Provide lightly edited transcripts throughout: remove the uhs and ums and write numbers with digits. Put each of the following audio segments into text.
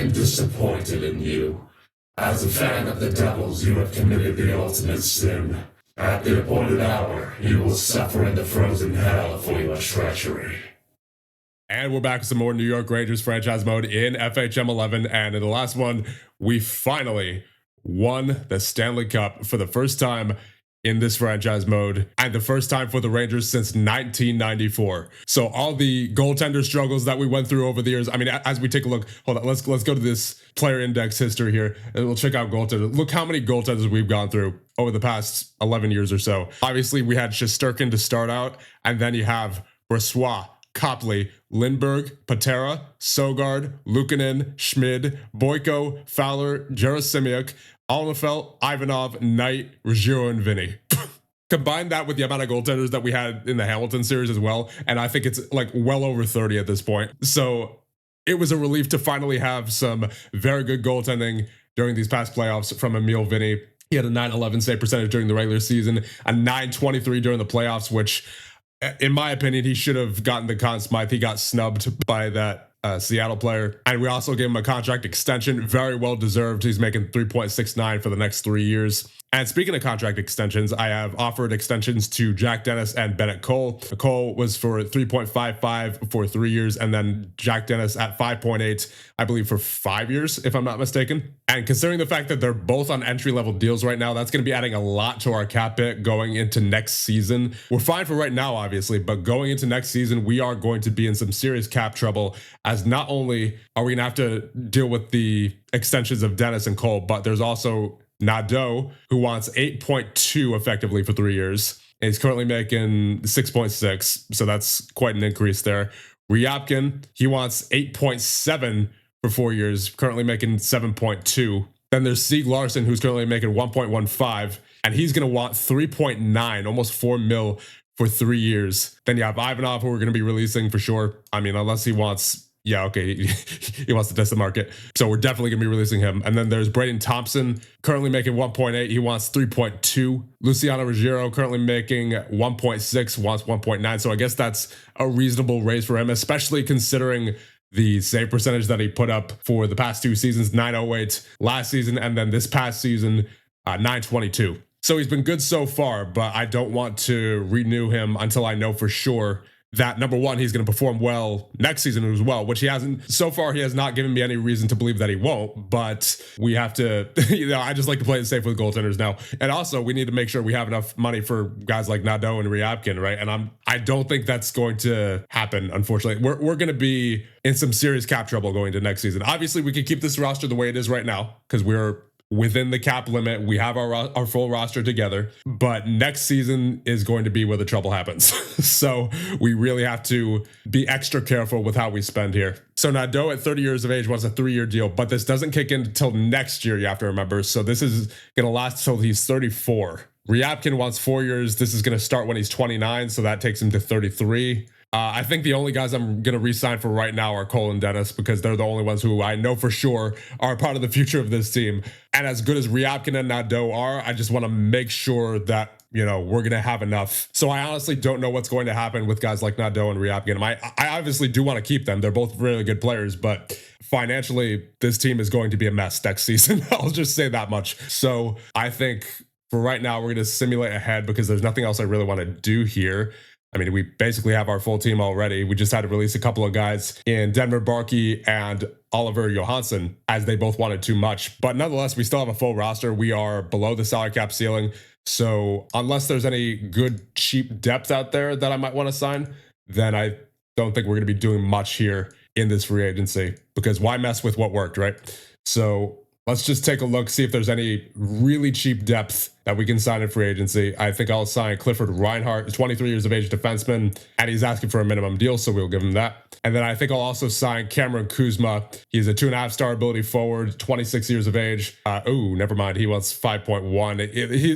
am disappointed in you. As a fan of the Devils, you have committed the ultimate sin. At the appointed hour, you will suffer in the frozen hell for your treachery. And we're back with some more New York Rangers franchise mode in FHM 11. And in the last one, we finally won the Stanley Cup for the first time in this franchise mode, and the first time for the Rangers since 1994. So all the goaltender struggles that we went through over the years, I mean, as we take a look, hold on, let's go to this player index history here, and we'll check out goaltenders. Look how many goaltenders we've gone through over the past 11 years or so. Obviously, we had Shesterkin to start out, and then you have Brossoit, Copley, Lindbergh, Patera, Sogard, Luukkonen, Schmid, Boyko, Fowler, Gerasimiuk, Alnefelt, Ivanov, Knight, Ruggiero, and Vinny. Combine that with the amount of goaltenders that we had in the Hamilton series as well, and I think it's like well over 30 at this point. So it was a relief to finally have some very good goaltending during these past playoffs from Emil Vinny. He had a .911 save percentage during the regular season, a .923 during the playoffs, which in my opinion, he should have gotten the Conn Smythe. He got snubbed by that Seattle player. And we also gave him a contract extension, very well deserved. He's making $3.69 for the next 3 years. And speaking of contract extensions, I have offered extensions to Jack Dennis and Bennett Cole. Cole was for $3.55 for 3 years, and then Jack Dennis at $5.8, I believe, for 5 years, if I'm not mistaken. And considering the fact that they're both on entry-level deals right now, that's going to be adding a lot to our cap hit going into next season. We're fine for right now, obviously, but going into next season, we are going to be in some serious cap trouble, as not only are we going to have to deal with the extensions of Dennis and Cole, but there's also Nadeau, who wants 8.2 effectively for 3 years. And he's currently making 6.6, so that's quite an increase there. Ryabkin, he wants 8.7 for 4 years, currently making 7.2. Then there's Sieg Larson, who's currently making 1.15, and he's going to want 3.9, almost 4 mil for 3 years. Then you have Ivanov, who we're going to be releasing for sure. I mean, unless he wants... Yeah, okay, he wants to test the market. So we're definitely going to be releasing him. And then there's Braden Thompson, currently making 1.8. He wants 3.2. Luciano Ruggiero, currently making 1.6, wants 1.9. So I guess that's a reasonable raise for him, especially considering the save percentage that he put up for the past 2 seasons, 908 last season, and then this past season, 922. So he's been good so far, but I don't want to renew him until I know for sure that, number one, he's going to perform well next season as well, which he hasn't. So far, he has not given me any reason to believe that he won't, but we have to, I just like to play it safe with goaltenders now. And also, we need to make sure we have enough money for guys like Nadeau and Ryabkin, right? And I don't think that's going to happen, unfortunately. We're going to be in some serious cap trouble going to next season. Obviously, we can keep this roster the way it is right now, because we're within the cap limit. We have our full roster together, but next season is going to be where the trouble happens. So we really have to be extra careful with how we spend here. So Nadeau at 30 years of age wants a 3-year deal, but this doesn't kick in until next year, you have to remember. So this is going to last until he's 34. Ryabkin wants 4 years. This is going to start when he's 29, so that takes him to 33. I think the only guys I'm going to re-sign for right now are Cole and Dennis, because they're the only ones who I know for sure are part of the future of this team. And as good as Ryabkin and Nadeau are, I just want to make sure that, you know, we're going to have enough. So I honestly don't know what's going to happen with guys like Nadeau and Ryabkin. I obviously do want to keep them. They're both really good players, but financially, this team is going to be a mess next season. I'll just say that much. So I think for right now, we're going to simulate ahead because there's nothing else I really want to do here. I mean, we basically have our full team already. We just had to release a couple of guys in Denver Barkey and Oliver Johansson, as they both wanted too much. But nonetheless, we still have a full roster. We are below the salary cap ceiling. So unless there's any good, cheap depth out there that I might want to sign, then I don't think we're going to be doing much here in this free agency, because why mess with what worked, right? So let's just take a look, see if there's any really cheap depth that we can sign in free agency. I think I'll sign Clifford Reinhardt, 23 years of age defenseman, and he's asking for a minimum deal, so we'll give him that. And then I think I'll also sign Cameron Kuzma. He's a 2.5-star ability forward, 26 years of age. Never mind. He wants 5.1.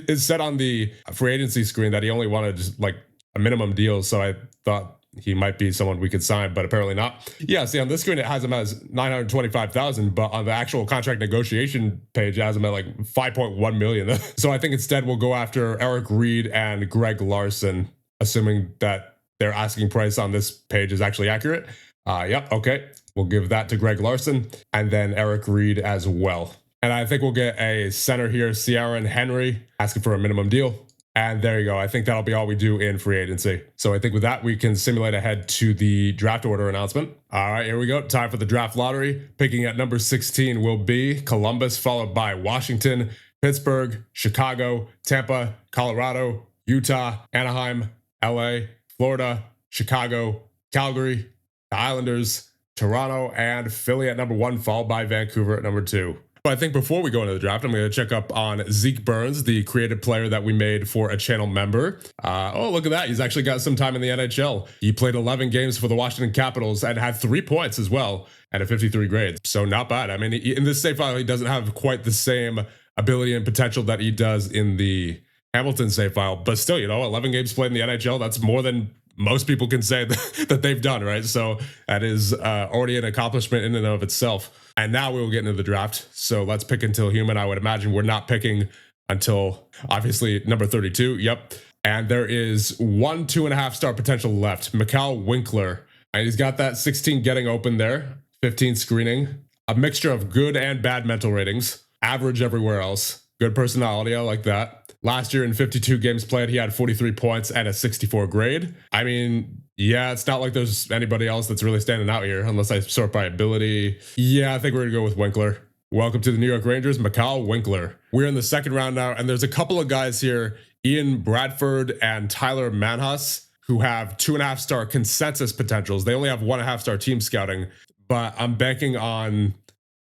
It said on the free agency screen that he only wanted just like a minimum deal, so I thought he might be someone we could sign, but apparently not. Yeah, see, on this screen, it has him as $925,000, but on the actual contract negotiation page, it has him at like $5.1 million. So I think instead we'll go after Eric Reed and Greg Larson, assuming that their asking price on this page is actually accurate. Yep, okay. We'll give that to Greg Larson and then Eric Reed as well. And I think we'll get a center here, Sierra and Henry, asking for a minimum deal. And there you go. I think that'll be all we do in free agency. So I think with that, we can simulate ahead to the draft order announcement. All right, here we go. Time for the draft lottery. Picking at number 16 will be Columbus, followed by Washington, Pittsburgh, Chicago, Tampa, Colorado, Utah, Anaheim, LA, Florida, Chicago, Calgary, the Islanders, Toronto, and Philly at number 1, followed by Vancouver at number 2. But I think before we go into the draft, I'm going to check up on Zeke Burns, the creative player that we made for a channel member. Oh, look at that. He's actually got some time in the NHL. He played 11 games for the Washington Capitals and had 3 points as well and a 53 grade. So not bad. I mean, in this save file, he doesn't have quite the same ability and potential that he does in the Hamilton save file. But still, 11 games played in the NHL, that's more than most people can say that they've done, right? So that is already an accomplishment in and of itself. And now we will get into the draft. So let's pick until human. I would imagine we're not picking until obviously number 32. Yep. And there is 1 2.5 star potential left. Mikhail Winkler. And he's got that 16 getting open there, 15 screening, a mixture of good and bad mental ratings, average everywhere else. Good personality. I like that. Last year in 52 games played, he had 43 points and a 64 grade. I mean, yeah, it's not like there's anybody else that's really standing out here unless I sort by ability. Yeah, I think we're going to go with Winkler. Welcome to the New York Rangers, Mikhail Winkler. We're in the second round now, and there's a couple of guys here, Ian Bradford and Tyler Manhus, who have 2.5 star consensus potentials. They only have 1.5 star team scouting, but I'm banking on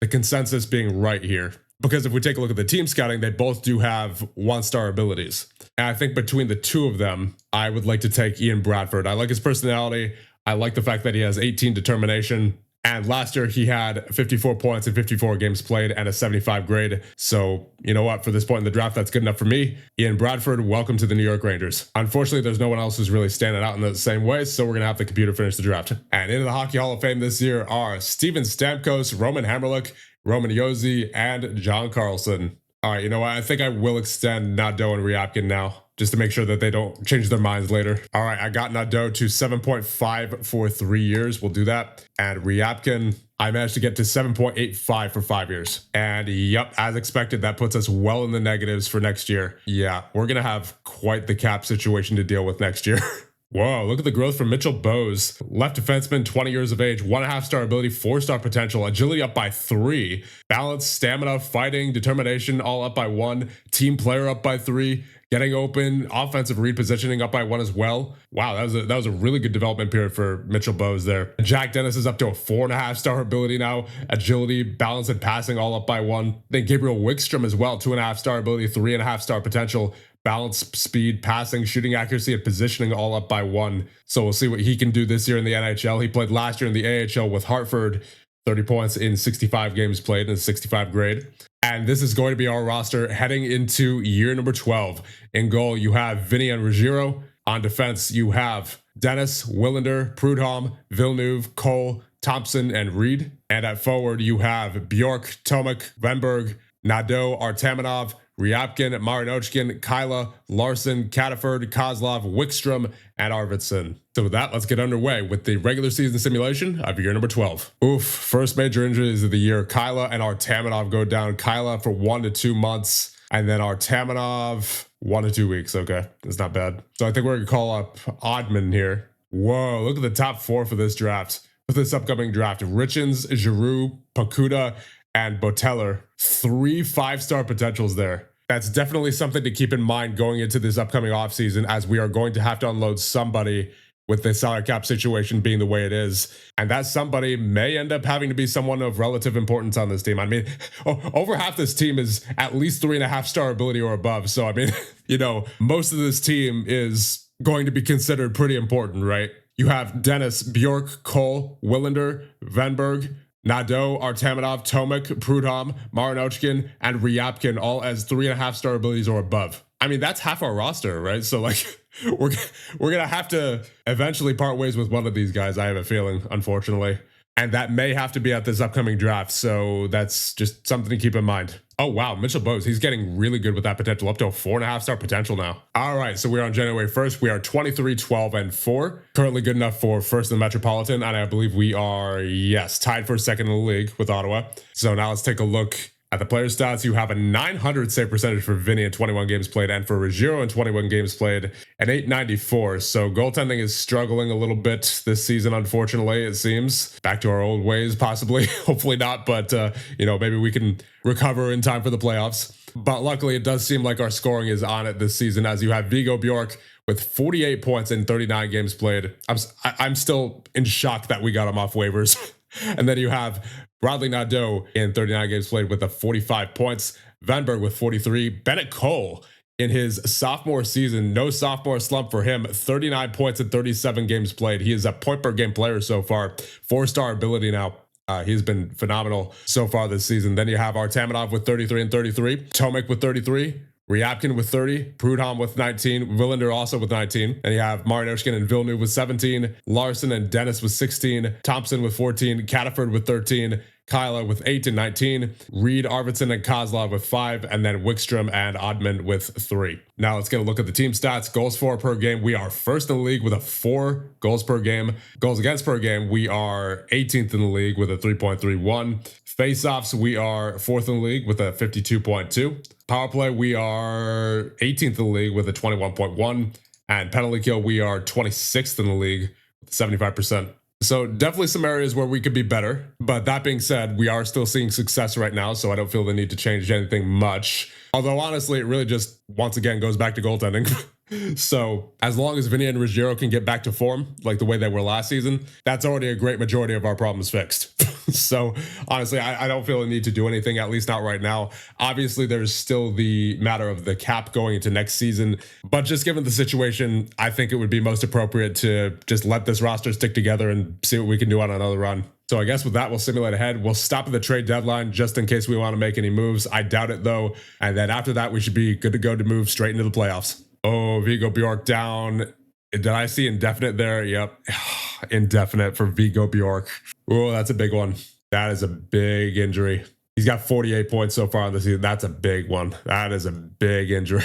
the consensus being right here. Because if we take a look at the team scouting, they both do have 1-star abilities. And I think between the two of them, I would like to take Ian Bradford. I like his personality. I like the fact that he has 18 determination. And last year, he had 54 points in 54 games played and a 75 grade. So, you know what? For this point in the draft, that's good enough for me. Ian Bradford, welcome to the New York Rangers. Unfortunately, there's no one else who's really standing out in the same way, so we're going to have the computer finish the draft. And into the Hockey Hall of Fame this year are Steven Stamkos, Roman Hamrlik, Roman Josi, and John Carlson. All right, you know what? I think I will extend Nadeau and Ryabkin now, just to make sure that they don't change their minds later. All right, I got Nadeau to 7.5 for 3 years. We'll do that. And Ryabkin, I managed to get to 7.85 for 5 years. And yep, as expected, that puts us well in the negatives for next year. Yeah, we're going to have quite the cap situation to deal with next year. Whoa, look at the growth from Mitchell Bowes. Left defenseman, 20 years of age, 1.5 star ability, 4 star potential, agility up by 3, balance, stamina, fighting, determination, all up by 1, team player up by 3, getting open, offensive repositioning up by 1 as well. Wow, that was a really good development period for Mitchell Bowes there. Jack Dennis is up to a 4.5 star ability now, agility, balance, and passing all up by 1. Then Gabriel Wickstrom as well, 2.5 star ability, 3.5 star potential, balance, speed, passing, shooting accuracy, and positioning all up by 1. So we'll see what he can do this year in the NHL. He played last year in the AHL with Hartford, 30 points in 65 games played in a 65 grade. And this is going to be our roster heading into year number 12. In goal, you have Vinny and Ruggiero. On defense, you have Dennis, Willander, Prudhomme, Villeneuve, Cole, Thompson, and Reed. And at forward, you have Bjork, Tomek, Venberg, Nadeau, Artamanov, Ryabkin, Marinochkin, Kyla, Larson, Cataford, Kozlov, Wickstrom, and Arvidsson. So with that, let's get underway with the regular season simulation of year number 12. Oof, first major injuries of the year. Kyla and Artamanov go down. Kyla for 1 to 2 months, and then Artamanov 1 to 2 weeks. Okay, that's not bad. So I think we're gonna call up Oddman here. Whoa, look at the top 4 for this draft. For this upcoming draft, Richens, Giroux, Pakuda, and Boteller. 3 5-star potentials there. That's definitely something to keep in mind going into this upcoming offseason, as we are going to have to unload somebody with the salary cap situation being the way it is. And that somebody may end up having to be someone of relative importance on this team. I mean, over half this team is at least 3.5 star ability or above. So, I mean, most of this team is going to be considered pretty important, right? You have Dennis, Bjork, Cole, Willander, Venberg, Nadeau, Artamanov, Tomek, Prudhomme, Marinochkin, and Ryabkin, all as 3.5 star abilities or above. I mean, that's half our roster, right? So, we're gonna have to eventually part ways with one of these guys, I have a feeling, unfortunately. And that may have to be at this upcoming draft. So that's just something to keep in mind. Oh, wow. Mitchell Bose, he's getting really good with that potential, up to a 4.5-star potential now. All right. So we're on January 1st. We are 23, 12, and 4. Currently good enough for first in the Metropolitan. And I believe we are, yes, tied for second in the league with Ottawa. So now let's take a look at the player stats. You have a 900 save percentage for Vinny in 21 games played, and for Ruggiero in 21 games played, an 894. So goaltending is struggling a little bit this season, unfortunately, it seems. Back to our old ways, possibly. Hopefully not, but, maybe we can recover in time for the playoffs. But luckily, it does seem like our scoring is on it this season, as you have Vigo Bjork with 48 points in 39 games played. I'm still in shock that we got him off waivers. And then you have Bradley Nadeau in 39 games played with 45 points. Vanberg with 43. Bennett Cole in his sophomore season, no sophomore slump for him, 39 points in 37 games played. He is a point per game player so far, 4-star ability now. He's been phenomenal so far this season. Then you have Artamanov with 33 and 33. Tomek with 33. Ryabkin with 30, Prudhomme with 19, Willander also with 19. And you have Marinoshkin and Villeneuve with 17, Larson and Dennis with 16, Thompson with 14, Cataford with 13, Kyla with 8 and 19, Reed, Arvidsson, and Kozlov with 5, and then Wickstrom and Oddman with 3. Now let's get a look at the team stats. Goals for per game, we are first in the league with a 4 goals per game. Goals against per game, we are 18th in the league with a 3.31. Face-offs, we are 4th in the league with a 52.2. Power play, we are 18th in the league with a 21.1. And penalty kill, we are 26th in the league with 75%. So definitely some areas where we could be better. But that being said, we are still seeing success right now, so I don't feel the need to change anything much. Although honestly, it really just, once again, goes back to goaltending. So as long as Vinny and Ruggiero can get back to form, like the way they were last season, that's already a great majority of our problems fixed. So honestly, I don't feel the need to do anything, at least not right now. Obviously, there's still the matter of the cap going into next season. But just given the situation, I think it would be most appropriate to just let this roster stick together and see what we can do on another run. So I guess with that, we'll simulate ahead. We'll stop at the trade deadline just in case we want to make any moves. I doubt it, though. And then after that, we should be good to go to move straight into the playoffs. Oh, Vigo Bjork down. Did I see indefinite there? Yep. Indefinite for Vigo Bjork. Oh, that's a big one. That is a big injury. He's got 48 points so far in the season. That's a big one. That is a big injury.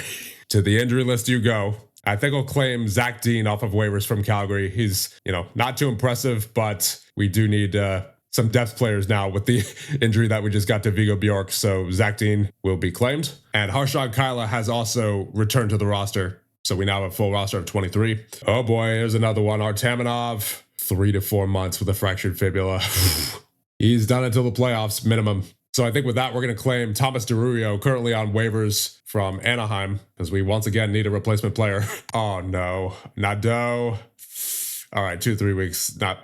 To the injury list you go. I think I'll claim Zach Dean off of waivers from Calgary. He's, not too impressive, but we do need some depth players now with the injury that we just got to Vigo Bjork. So Zach Dean will be claimed. And Harshav Kyla has also returned to the roster. So we now have a full roster of 23. Oh boy, here's another one. Artamanov, 3 to 4 months with a fractured fibula. He's done until the playoffs, minimum. So I think with that, we're going to claim Thomas DeRuio, currently on waivers from Anaheim, because we once again need a replacement player. Oh no, Nadeau. All right, 2-3 weeks. Not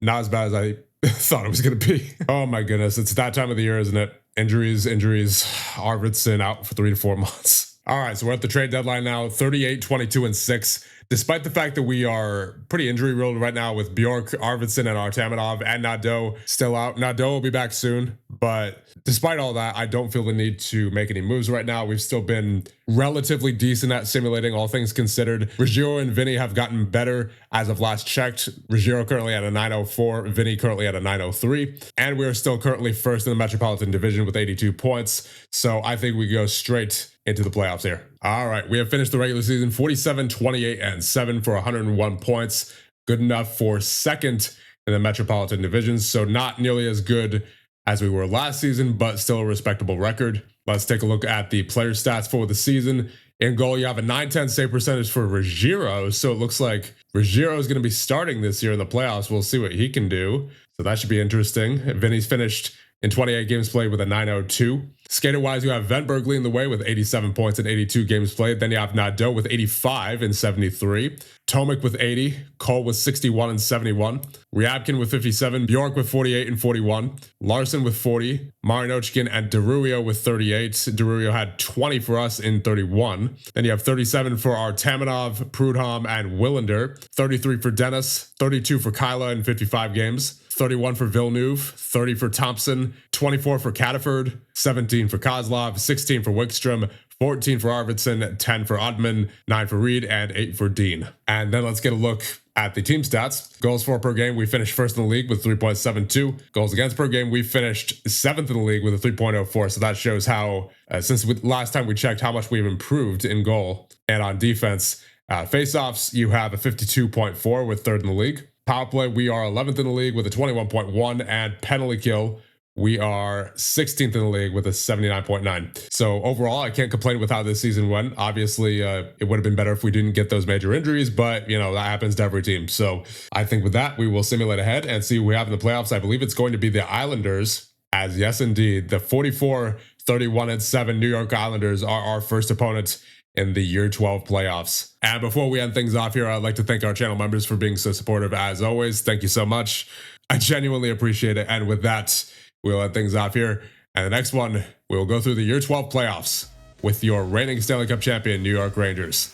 as bad as I thought it was going to be. Oh my goodness, it's that time of the year, isn't it? Injuries. Arvidsson out for 3 to 4 months. All right, so we're at the trade deadline now, 38, 22, and 6. Despite the fact that we are pretty injury-riddled right now with Bjork, Arvidsson, and Artamanov, and Nadeau still out. Nadeau will be back soon, but despite all that, I don't feel the need to make any moves right now. We've still been relatively decent at simulating, all things considered. Ruggiero and Vinny have gotten better as of last checked. Ruggiero currently at a 904, Vinny currently at a 903, and we are still currently first in the Metropolitan Division with 82 points. So I think we go straight into the playoffs here. All right, we have finished the regular season 47, 28, and 7 for 101 points. Good enough for second in the Metropolitan Division, so not nearly as good as we were last season, but still a respectable record. Let's take a look at the player stats for the season. In goal, you have a 910 save percentage for Ruggiero, so it looks like Ruggiero is going to be starting this year in the playoffs. We'll see what he can do, so that should be interesting. Vinny's finished in 28 games played with a 902. Skater-wise, you have Venberg leading the way with 87 points in 82 games played. Then you have Nadeau with 85 in 73. Tomek with 80. Cole with 61 and 71. Ryabkin with 57. Bjork with 48 and 41. Larson with 40. Marinochkin and DeRuio with 38. DeRuio had 20 for us in 31. Then you have 37 for Artamanov, Prudhomme, and Willander. 33 for Dennis. 32 for Kyla in 55 games. 31 for Villeneuve, 30 for Thompson, 24 for Cataford, 17 for Kozlov, 16 for Wickstrom, 14 for Arvidsson, 10 for Ottman, 9 for Reed, and 8 for Dean. And then let's get a look at the team stats. Goals for per game, we finished first in the league with 3.72. Goals against per game, we finished 7th in the league with a 3.04. So that shows how, since last time we checked, how much we've improved in goal. And on defense, face-offs, you have a 52.4 with 3rd in the league. Power play, we are 11th in the league with a 21.1, and penalty kill, we are 16th in the league with a 79.9. So overall, I can't complain with how this season went. Obviously, it would have been better if we didn't get those major injuries, but that happens to every team. So I think with that, we will simulate ahead and see who we have in the playoffs. I believe it's going to be the Islanders, as yes, indeed, the 44-31-7 New York Islanders are our first opponent in the year 12 playoffs. And before we end things off here, I'd like to thank our channel members for being so supportive as always. Thank you so much. I genuinely appreciate it. And with that, we'll end things off here. And the next one, we'll go through the year 12 playoffs with your reigning Stanley Cup champion, New York Rangers.